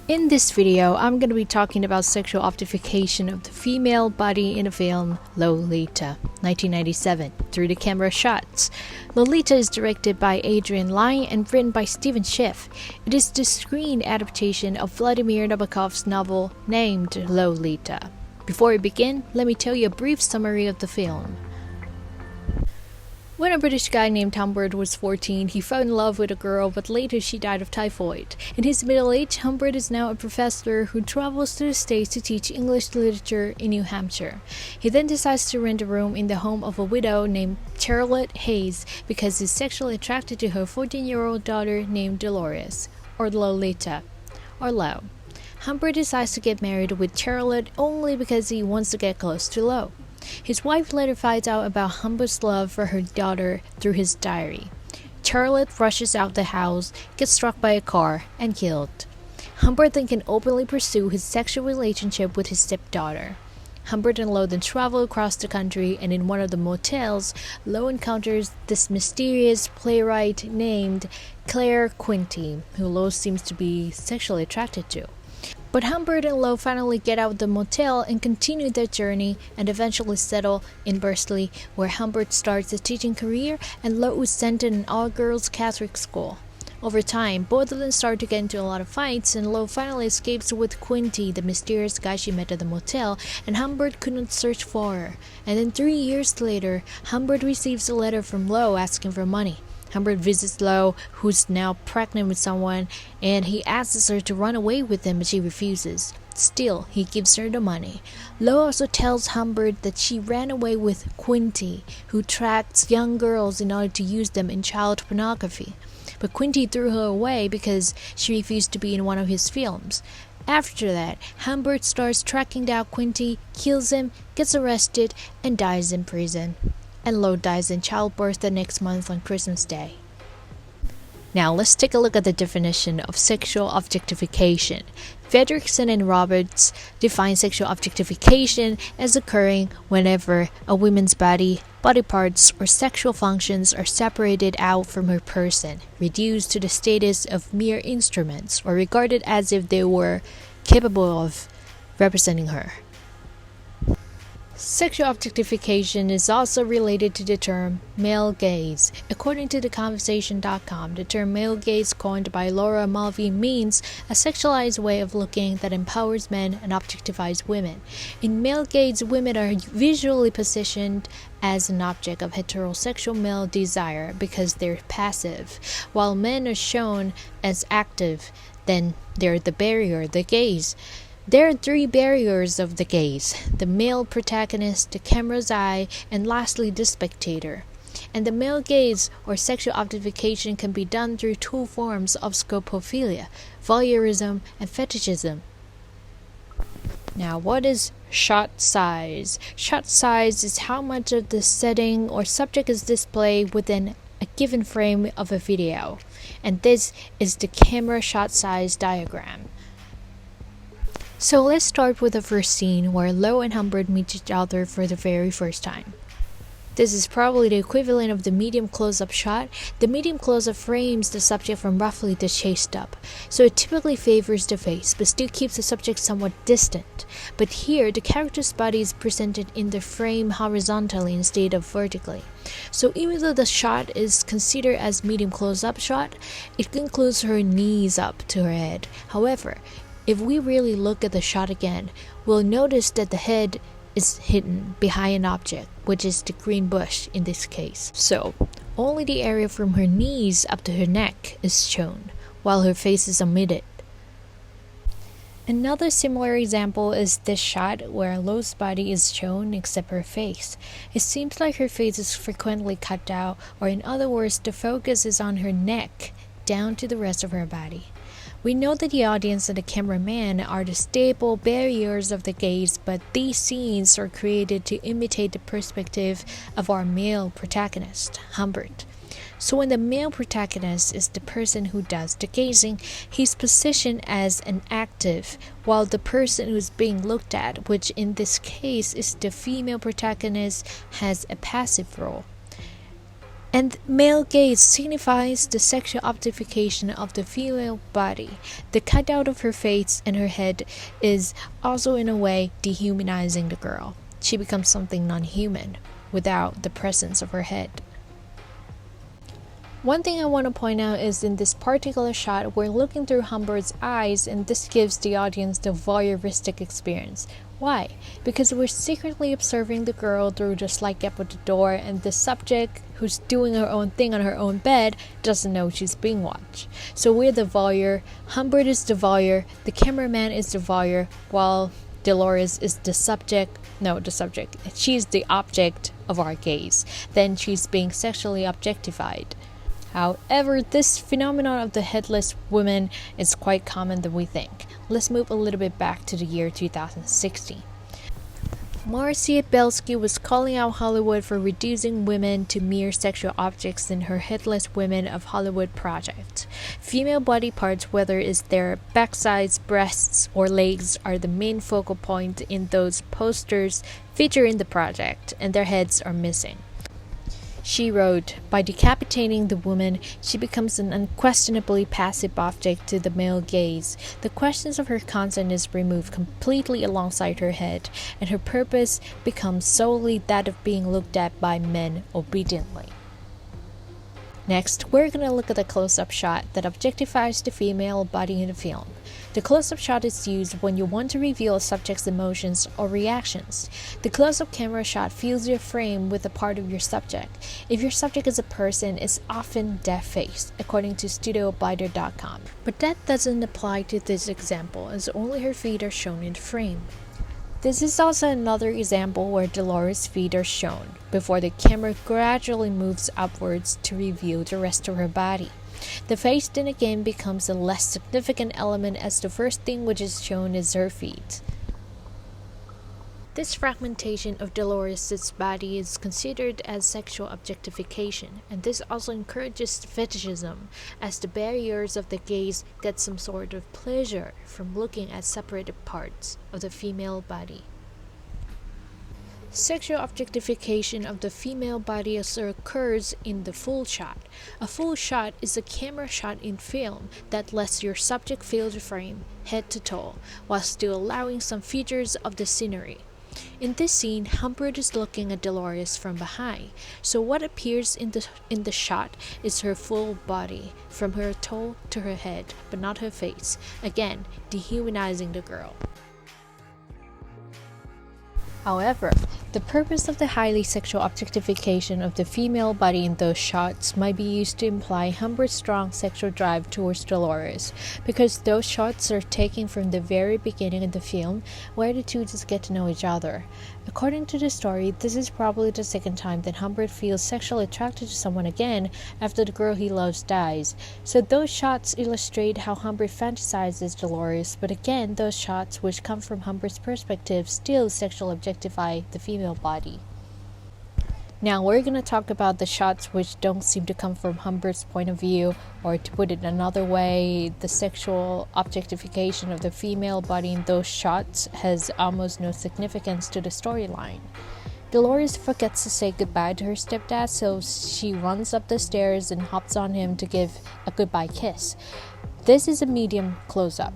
In this video, I'm going to be talking about sexual objectification of the female body in the film Lolita, 1997, through the camera shots. Lolita is directed by Adrian Lyne and written by Stephen Schiff. It is the screen adaptation of Vladimir Nabokov's novel named Lolita. Before we begin, let me tell you a brief summary of the film. When a British guy named Humbert was 14, he fell in love with a girl, but later she died of typhoid. In his middle age, Humbert is now a professor who travels to the States to teach English literature in New Hampshire. He then decides to rent a room in the home of a widow named Charlotte Hayes because he's sexually attracted to her 14-year-old daughter named Dolores, or Lolita, or Lo. Humbert decides to get married with Charlotte only because he wants to get close to Lo. His wife later finds out about Humbert's love for her daughter through his diary. Charlotte rushes out the house, gets struck by a car, and killed. Humbert then can openly pursue his sexual relationship with his stepdaughter. Humbert and Lo then travel across the country, and in one of the motels, Lo encounters this mysterious playwright named Claire Quinty, who Lo seems to be sexually attracted to. But Humbert and Lo finally get out of the motel and continue their journey and eventually settle in Bursley, where Humbert starts a teaching career and Lo is sent to an all-girls Catholic school. Over time, both of them start to get into a lot of fights, and Lo finally escapes with Quinty, the mysterious guy she met at the motel, and Humbert couldn't search for her. And then 3 years later, Humbert receives a letter from Lo asking for money. Humbert visits Lo, who's now pregnant with someone, and he asks her to run away with him, but she refuses. Still, he gives her the money. Lo also tells Humbert that she ran away with Quinty, who tracks young girls in order to use them in child pornography. But Quinty threw her away because she refused to be in one of his films. After that, Humbert starts tracking down Quinty, kills him, gets arrested, and dies in prison. And Lo dies in childbirth the next month on Christmas Day. Now let's take a look at the definition of sexual objectification. Fredrickson and Roberts define sexual objectification as occurring whenever a woman's body parts, or sexual functions are separated out from her person, reduced to the status of mere instruments, or regarded as if they were capable of representing her. Sexual objectification is also related to the term male gaze. According to theconversation.com, the term male gaze coined by Laura Mulvey means a sexualized way of looking that empowers men and objectifies women. In male gaze, women are visually positioned as an object of heterosexual male desire because they're passive, while men are shown as active. Then they're the barrier, the gaze. There are 3 barriers of the gaze: the male protagonist, the camera's eye, and lastly the spectator. And the male gaze or sexual objectification can be done through 2 forms of scopophilia: voyeurism and fetishism. Now, what is shot size? Shot size is how much of the setting or subject is displayed within a given frame of a video. And this is the camera shot size diagram. So let's start with the first scene where Lo and Humbert meet each other for the very first time. This is probably the equivalent of the medium close-up shot. The medium close-up frames the subject from roughly the chest up, so it typically favors the face, but still keeps the subject somewhat distant. But here, the character's body is presented in the frame horizontally instead of vertically. So even though the shot is considered as medium close-up shot, it includes her knees up to her head. However, if we really look at the shot again, we'll notice that the head is hidden behind an object, which is the green bush in this case. So, only the area from her knees up to her neck is shown, while her face is omitted. Another similar example is this shot where Lo's body is shown except her face. It seems like her face is frequently cut out, or in other words, the focus is on her neck down to the rest of her body. We know that the audience and the cameraman are the staple barriers of the gaze, but these scenes are created to imitate the perspective of our male protagonist, Humbert. So when the male protagonist is the person who does the gazing, he's positioned as an active, while the person who's being looked at, which in this case is the female protagonist, has a passive role. And male gaze signifies the sexual objectification of the female body. The cutout of her face and her head is also in a way dehumanizing the girl. She becomes something non-human without the presence of her head. One thing I want to point out is in this particular shot, we're looking through Humbert's eyes, and this gives the audience the voyeuristic experience. Why? Because we're secretly observing the girl through the slight gap of the door, and the subject, who's doing her own thing on her own bed, doesn't know she's being watched. So we're the voyeur, Humbert is the voyeur, the cameraman is the voyeur, while Dolores is the subject. She's the object of our gaze. Then she's being sexually objectified. However, this phenomenon of the headless woman is quite common than we think. Let's move a little bit back to the year 2016. Marcia Belsky was calling out Hollywood for reducing women to mere sexual objects in her Headless Women of Hollywood project. Female body parts, whether it's their backsides, breasts, or legs, are the main focal point in those posters featuring the project, and their heads are missing. She wrote, by decapitating the woman, she becomes an unquestionably passive object to the male gaze. The questions of her consent is removed completely alongside her head, and her purpose becomes solely that of being looked at by men obediently. Next, we're going to look at the close-up shot that objectifies the female body in the film. The close-up shot is used when you want to reveal a subject's emotions or reactions. The close-up camera shot fills your frame with a part of your subject. If your subject is a person, it's often deaf-faced, according to StudioBiter.com. But that doesn't apply to this example, as only her feet are shown in the frame. This is also another example where Dolores' feet are shown, before the camera gradually moves upwards to reveal the rest of her body. The face then again becomes a less significant element, as the first thing which is shown is her feet. This fragmentation of Dolores' body is considered as sexual objectification, and this also encourages fetishism, as the barriers of the gaze get some sort of pleasure from looking at separated parts of the female body. Sexual objectification of the female body also occurs in the full shot. A full shot is a camera shot in film that lets your subject fill the frame, head to toe, while still allowing some features of the scenery. In this scene, Humbert is looking at Dolores from behind, so what appears in the shot is her full body, from her toe to her head, but not her face, again, dehumanizing the girl. However, the purpose of the highly sexual objectification of the female body in those shots might be used to imply Humbert's strong sexual drive towards Dolores, because those shots are taken from the very beginning of the film, where the two just get to know each other. According to the story, this is probably the second time that Humbert feels sexually attracted to someone again after the girl he loves dies. So those shots illustrate how Humbert fantasizes Dolores, but again, those shots, which come from Humbert's perspective, still sexually objectify the female body. Now we're going to talk about the shots which don't seem to come from Humbert's point of view, or to put it another way, the sexual objectification of the female body in those shots has almost no significance to the storyline. Dolores forgets to say goodbye to her stepdad, so she runs up the stairs and hops on him to give a goodbye kiss. This is a medium close-up.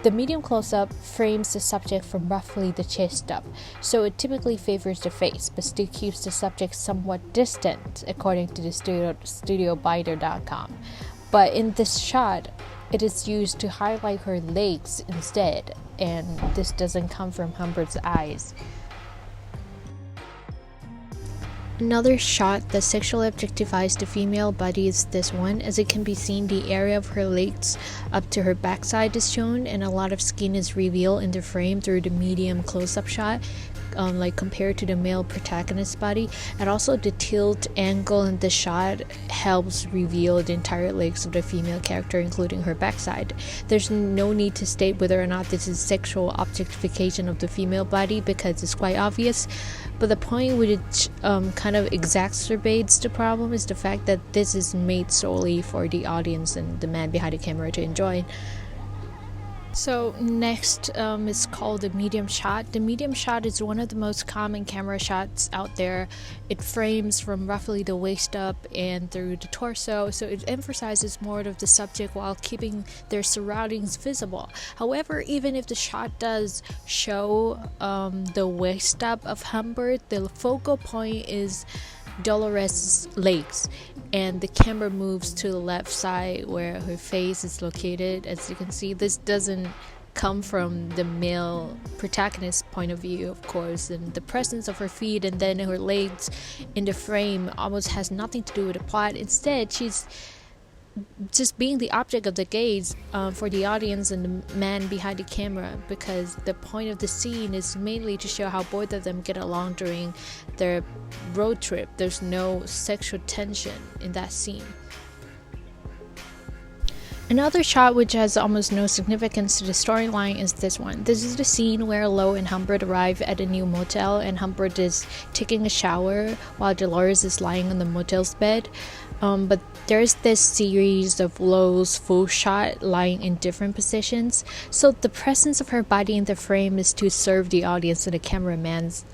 The medium close-up frames the subject from roughly the chest up, so it typically favors the face, but still keeps the subject somewhat distant, according to the StudioBiter.com. But in this shot, it is used to highlight her legs instead, and this doesn't come from Humbert's eyes. Another shot that sexually objectifies the female body is this one. As it can be seen, the area of her legs up to her backside is shown, and a lot of skin is revealed in the frame through the medium close-up shot, like compared to the male protagonist's body. And also the tilt angle in the shot helps reveal the entire legs of the female character, including her backside. There's no need to state whether or not this is sexual objectification of the female body, because it's quite obvious. But the point which kind of exacerbates the problem is the fact that this is made solely for the audience and the man behind the camera to enjoy. So next is called the medium shot. The medium shot is one of the most common camera shots out there. It frames from roughly the waist up and through the torso, so it emphasizes more of the subject while keeping their surroundings visible. However, even if the shot does show the waist up of Humbert, the focal point is Dolores' legs, and the camera moves to the left side where her face is located. As you can see, this doesn't come from the male protagonist's point of view, of course, and the presence of her feet and then her legs in the frame almost has nothing to do with the plot. Instead, she's just being the object of the gaze for the audience and the man behind the camera, because the point of the scene is mainly to show how both of them get along during their road trip. There's no sexual tension in that scene. Another shot which has almost no significance to the storyline is this one. This is the scene where Lo and Humbert arrive at a new motel, and Humbert is taking a shower while Dolores is lying on the motel's bed. But there's this series of Lo's full shot lying in different positions, so the presence of her body in the frame is to serve the audience and the cameraman's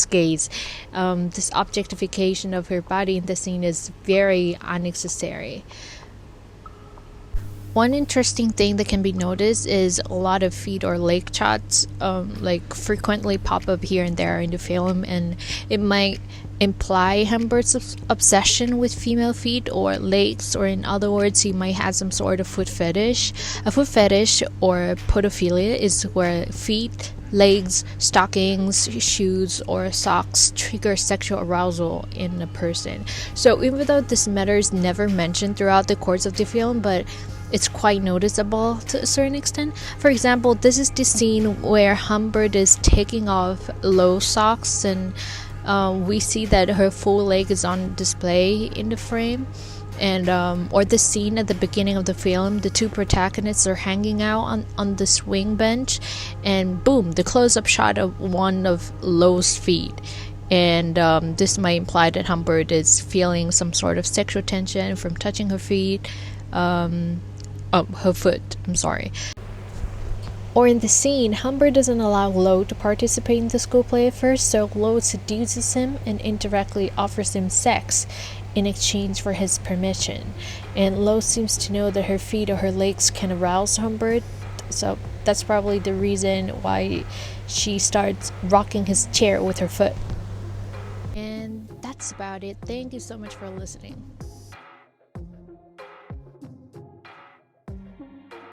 gaze. This objectification of her body in the scene is very unnecessary. One interesting thing that can be noticed is a lot of feet or leg shots frequently pop up here and there in the film, and it might imply Humbert's obsession with female feet or legs, or in other words, he might have some sort of foot fetish. A foot fetish or podophilia is where feet, legs, stockings, shoes, or socks trigger sexual arousal in a person. So even though this matter is never mentioned throughout the course of the film, but it's quite noticeable to a certain extent. For example, this is the scene where Humbert is taking off Lo's socks, and we see that her full leg is on display in the frame. And or the scene at the beginning of the film, the two protagonists are hanging out on the swing bench, and boom, the close-up shot of one of Lo's feet. And this might imply that Humbert is feeling some sort of sexual tension from touching her feet. Her foot, I'm sorry. Or in the scene, Humbert doesn't allow Lo to participate in the school play at first, so Lo seduces him and indirectly offers him sex in exchange for his permission. And Lo seems to know that her feet or her legs can arouse Humbert, so that's probably the reason why she starts rocking his chair with her foot. And that's about it. Thank you so much for listening.